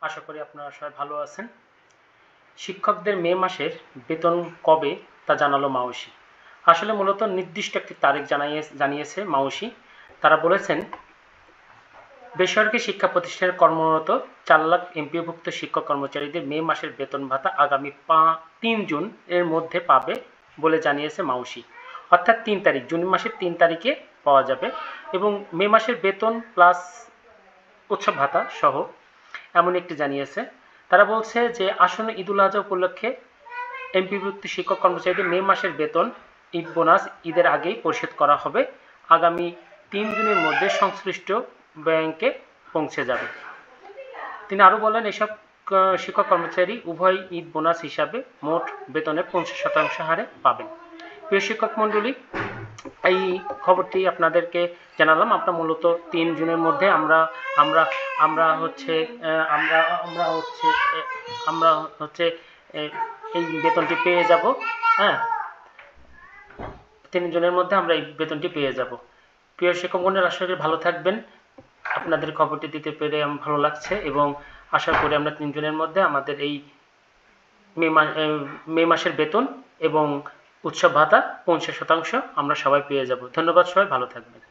আশা করি আপনারা সবাই ভালো আছেন। শিক্ষকদের মে মাসের বেতন কবে তা জানালো মাউসি। আসলে মূলত নির্দিষ্ট একটি তারিখ জানিয়েছে মাউসি। তারা বলেছেন, বেসরকারি শিক্ষা প্রতিষ্ঠানে কর্মরত 4 লাখ এমপিওভুক্ত শিক্ষক কর্মচারীদের মে মাসের বেতন ভাতা আগামী 3 জুন এর মধ্যে পাবে বলে জানিয়েছে মাউসি। অর্থাৎ 3 তারিখ, জুন মাসের 3 তারিখে পাওয়া যাবে এবং মে মাসের বেতন প্লাস উৎসব ভাতা সহ এমন একটি জানিয়েছে। তারা বলছে যে আসন্ন ঈদুল আজহা উপলক্ষে এমপিভুক্ত শিক্ষক কর্মচারীদের মে মাসের বেতন ঈদ বোনাস ঈদের আগেই পরিশোধ করা হবে। আগামী 3 জুনের মধ্যে সংশ্লিষ্ট ব্যাংকে পৌঁছে যাবে। তিনি আরও বলেন, এসব শিক্ষক কর্মচারী উভয় ঈদ বোনাস হিসাবে মোট বেতনের 50% হারে পাবেন। প্রিয় শিক্ষক মণ্ডলী, এই খবরটি আপনাদেরকে জানালাম। আমরা মূলত 3 জুনের মধ্যে আমরা হচ্ছে এই বেতনটি পেয়ে যাব। হ্যাঁ, 3 জুনের মধ্যে আমরা এই বেতনটি পেয়ে যাব। প্রিয় শিক্ষক মণ্ডলী, আশা করি ভালো থাকবেন। আপনাদের খবরটি দিতে পেরে আমার ভালো লাগছে এবং আশা করি আমরা 3 জুনের মধ্যে আমাদের এই মে মাসের বেতন এবং উৎসব ভাতা 50% আমরা সবাই পেয়ে যাব। ধন্যবাদ, সবাই ভালো থাকবেন।